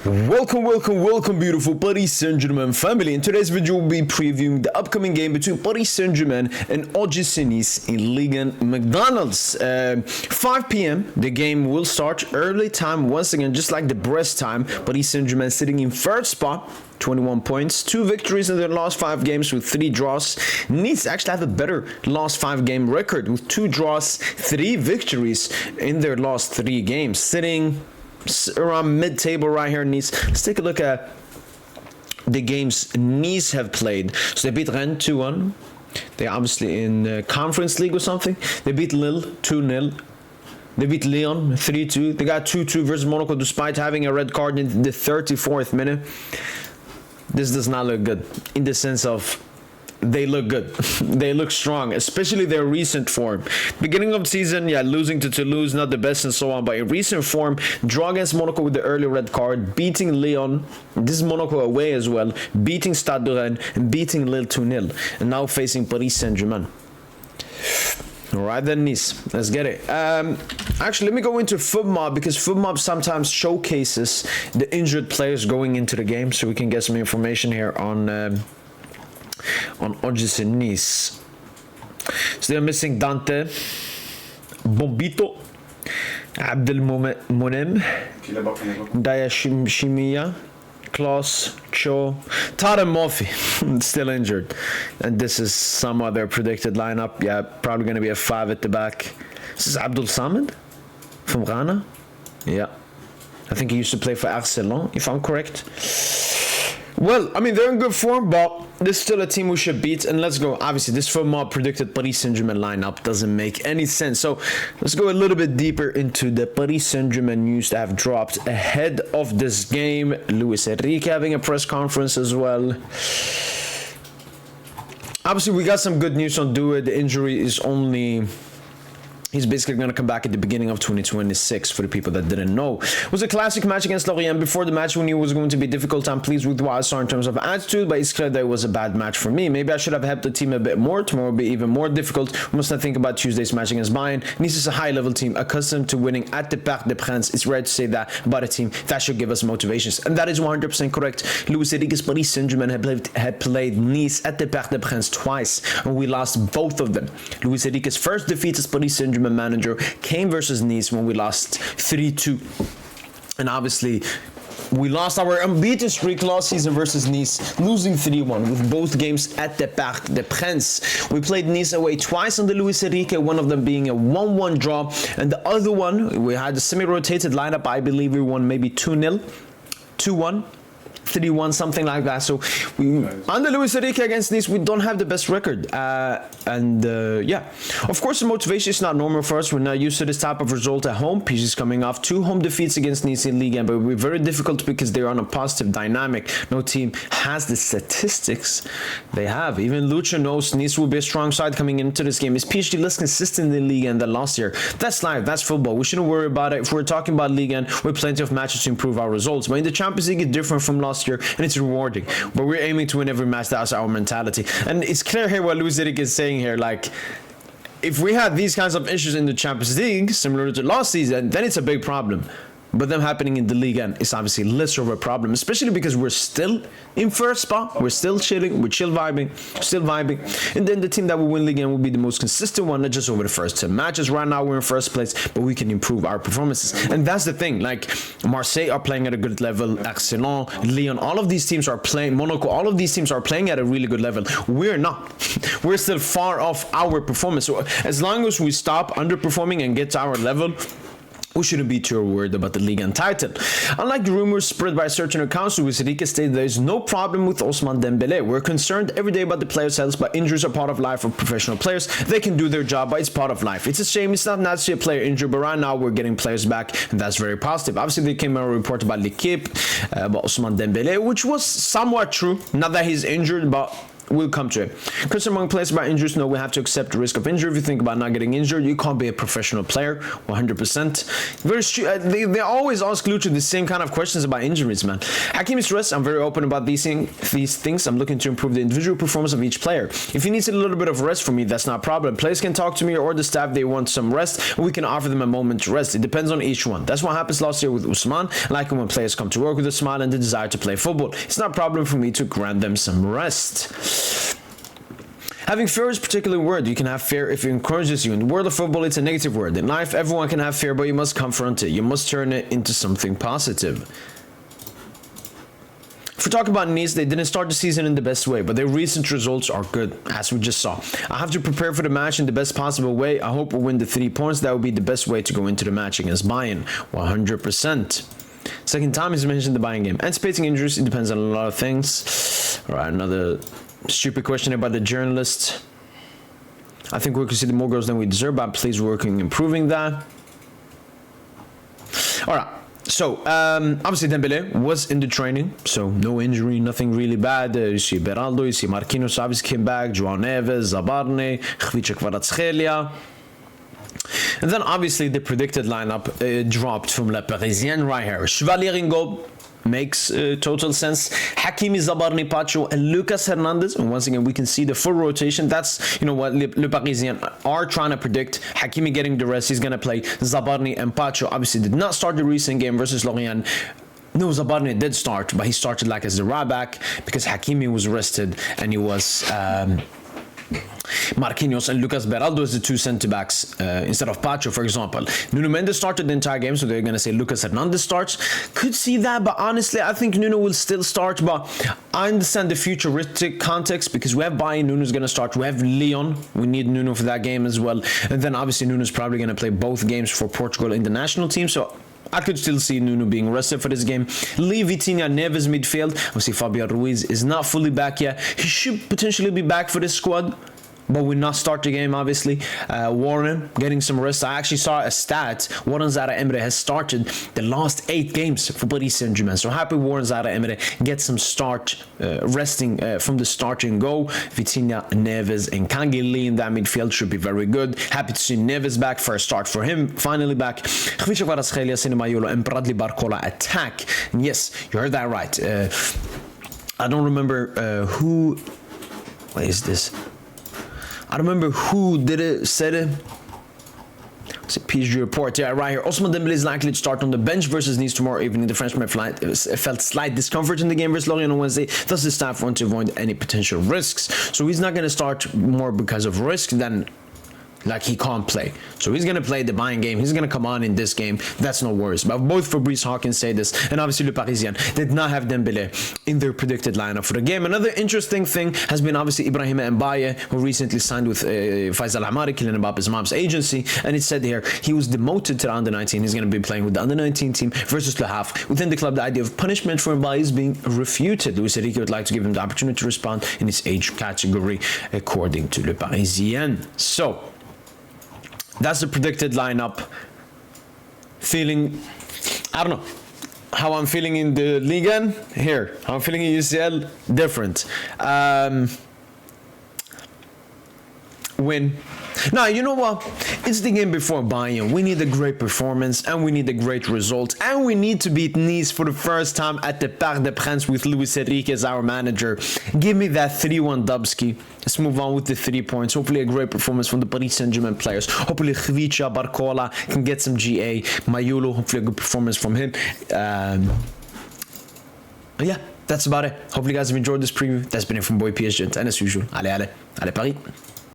Welcome, beautiful Paris Saint-Germain family. In today's video, we'll be previewing the upcoming game between Paris Saint-Germain and OGC Nice in Ligue Mcdonalds. 5 p.m. The game will start early time once again, just like the Brest time. Paris Saint-Germain sitting in third spot. 21 points, 2 victories in their last 5 games with 3 draws. Nice actually have a better last 5 game record with 2 draws, 3 victories in their last 3 games, sitting around mid-table right here. Nice. Let's take a look at the games Nice have played. So they beat Rennes 2-1. They're obviously in Conference League or something. They beat Lille 2-0. They beat Lyon 3-2. They got 2-2 versus Monaco despite having a red card in the 34th minute. This does not look good in the sense of they look good. They look strong, especially their recent form. Beginning of the season, yeah, losing to Toulouse, not the best and so on. But in recent form, draw against Monaco with the early red card, beating Lyon, this is Monaco away as well, beating Stade de Rennes, and beating Lille 2-0. And now facing Paris Saint-Germain. Alright then, Nice. Let's get it. Actually, let me go into FootMob because FootMob sometimes showcases the injured players going into the game, so we can get some information here on OGC Nice. So they're missing Dante, Bombito, Abdelmonem, Daya Shimiya, Klaus, Cho, Tarek Mofi, still injured. And this is some other predicted lineup. Yeah, probably going to be a 5 at the back. This is Abdul Samad from Ghana. Yeah. I think he used to play for Arsenal, if I'm correct. Well, I mean, they're in good form, but this is still a team we should beat. And let's go. Obviously, this FootMob predicted Paris Saint-Germain lineup doesn't make any sense. So let's go a little bit deeper into the Paris Saint-Germain news that have dropped ahead of this game. Luis Enrique having a press conference as well. Obviously, we got some good news on Due. The injury is only... He's basically going to come back at the beginning of 2026 for the people that didn't know. It was a classic match against Lorient. Before the match, we knew it was going to be difficult. I'm pleased with what I saw in terms of attitude, but it's clear that it was a bad match for me. Maybe I should have helped the team a bit more. Tomorrow will be even more difficult. We must not think about Tuesday's match against Bayern. Nice is a high-level team accustomed to winning at the Parc des Princes. It's rare to say that about a team. That should give us motivations. And that is 100% correct. Luis Enrique's Paris Saint-Germain had played Nice at the Parc des Princes twice, and we lost both of them. Luis Enrique's first defeat as Paris Saint-Germain manager came versus Nice when we lost 3-2. And obviously, we lost our unbeaten streak last season versus Nice, losing 3-1 with both games at the Parc des Princes. We played Nice away twice under Luis Enrique, one of them being a 1-1 draw, and the other one, we had a semi-rotated lineup. I believe we won maybe 2-0, 2-1. 3-1, something like that. So under Luis Enrique against Nice, we don't have the best record. Yeah, of course, the motivation is not normal for us. We're not used to this type of result at home. PSG is coming off 2 home defeats against Nice in Ligue, but we're very difficult because they're on a positive dynamic. No team has the statistics they have. Even Lucha knows Nice will be a strong side coming into this game. Is PSG less consistent in Ligue than last year? That's life. That's football. We shouldn't worry about it. If we're talking about Ligue, we have plenty of matches to improve our results. But in the Champions League, it's different from last year, and it's rewarding. But we're aiming to win every match. That's our mentality. And it's clear here what Luis Enrique is saying here. Like, if we had these kinds of issues in the Champions League, similar to last season, then it's a big problem. But them happening in the league is obviously less of a problem, especially because we're still in first spot. We're still chilling. We're still vibing. And then the team that will win Ligue will be the most consistent one, not just over the first 10 matches. Right now, we're in first place, but we can improve our performances. And that's the thing. Like, Marseille are playing at a good level. Arsenal, Lyon, all of these teams are playing. Monaco, all of these teams are playing at a really good level. We're not. We're still far off our performance. So as long as we stop underperforming and get to our level, we shouldn't be too worried about the Ligue title. Unlike the rumors spread by certain accounts, Luis Enrique stated there is no problem with Ousmane Dembélé. We're concerned every day about the players' health, but injuries are part of life for professional players. They can do their job, but it's part of life. It's a shame. It's not naturally a player injured, but right now we're getting players back, and that's very positive. Obviously, there came a report about Ligue, about Ousmane Dembélé, which was somewhat true. Not that he's injured, but we'll come to it. Chris among players about injuries, no, we have to accept the risk of injury. If you think about not getting injured, you can't be a professional player, 100%. They always ask Lucho the same kind of questions about injuries, man. Hakimi's rest, I'm very open about these things. I'm looking to improve the individual performance of each player. If he needs a little bit of rest from me, that's not a problem. Players can talk to me or the staff, they want some rest, and we can offer them a moment to rest. It depends on each one. That's what happens last year with Usman. I like when players come to work with a smile and the desire to play football. It's not a problem for me to grant them some rest. Having fear is a particular word. You can have fear if it encourages you. In the world of football, it's a negative word. In life, everyone can have fear, but you must confront it. You must turn it into something positive. If we talk about Nice, they didn't start the season in the best way, but their recent results are good, as we just saw. I have to prepare for the match in the best possible way. I hope we win the 3 points. That would be the best way to go into the match against Bayern, 100%. Second time he's mentioned the Bayern game. Anticipating injuries, it depends on a lot of things. All right, another stupid question about the journalist. I think we conceded more goals than we deserve, but please work on improving that. All right. So, obviously Dembele was in the training, so no injury, nothing really bad. You see Beraldo, you see Marquinhos obviously came back, João Neves, Zabarne, Khvicha Kvaratskhelia. And then obviously the predicted lineup dropped from Le Parisien right here. Chevalier in goal. Makes total sense. Hakimi, Zabarni, Pacho, and Lucas Hernandez. And once again, we can see the full rotation. That's, you know what, Le Parisien are trying to predict. Hakimi getting the rest. He's going to play Zabarni and Pacho. Obviously, did not start the recent game versus Lorient. No, Zabarni did start, but he started like as the right back because Hakimi was rested and he was... Marquinhos and Lucas Beraldo as the 2 centre-backs instead of Pacho, for example. Nuno Mendes started the entire game, so they're going to say Lucas Hernandez starts. Could see that, but honestly, I think Nuno will still start, but I understand the futuristic context because we have Bayern, Nuno's going to start. We have Lyon, we need Nuno for that game as well. And then obviously Nuno's probably going to play both games for Portugal in the national team, so I could still see Nuno being rested for this game. Lee, Vitinha, Neves midfield. Obviously Fabian Ruiz is not fully back yet. He should potentially be back for this squad, but will not start the game, obviously. Warren getting some rest. I actually saw a stat. Warren Zaire-Emery has started the last 8 games for Paris Saint-Germain. So happy Warren Zaire-Emery gets some start, resting from the starting go. Vitinha, Neves, and Kangeli in that midfield should be very good. Happy to see Neves back for a start for him. Finally back. Khvicha Kvaratskhelia, Sinemayolo, and Bradley Barcola attack. And yes, you heard that right. I don't remember who... What is this? I don't remember who said it. It's a PSG report. Yeah, right here. Ousmane Dembélé is likely to start on the bench versus Nice tomorrow evening. The Frenchman felt slight discomfort in the game versus Lorient on Wednesday. Thus, the staff want to avoid any potential risks. So he's not going to start more because of risk than like he can't play. So he's going to play the Bayern game. He's going to come on in this game. That's no worries. But both Fabrice Hawkins say this, and obviously Le Parisien did not have Dembélé in their predicted lineup for the game. Another interesting thing has been obviously Ibrahim Mbaye, who recently signed with Faisal Amari, Kylian Mbappe's mom's agency, and it said here he was demoted to the under-19. He's going to be playing with the under-19 team versus Le Havre. Within the club, the idea of punishment for Mbaye is being refuted. Luis Enrique would like to give him the opportunity to respond in his age category, according to Le Parisien. So that's the predicted lineup. Feeling, I don't know how I'm feeling in the Ligue here. How I'm feeling in UCL, different. Win. Now, you know what? It's the game before Bayern. We need a great performance and we need a great result. And we need to beat Nice for the first time at the Parc des Princes with Luis Enrique as our manager. Give me that 3-1 Dubsky. Let's move on with the 3 points. Hopefully a great performance from the Paris Saint-Germain players. Hopefully Khvicha, Barcola can get some GA. Mayolo, hopefully a good performance from him. Yeah, that's about it. Hopefully you guys have enjoyed this preview. That's been it from Boy PSG. And as usual, allez Paris.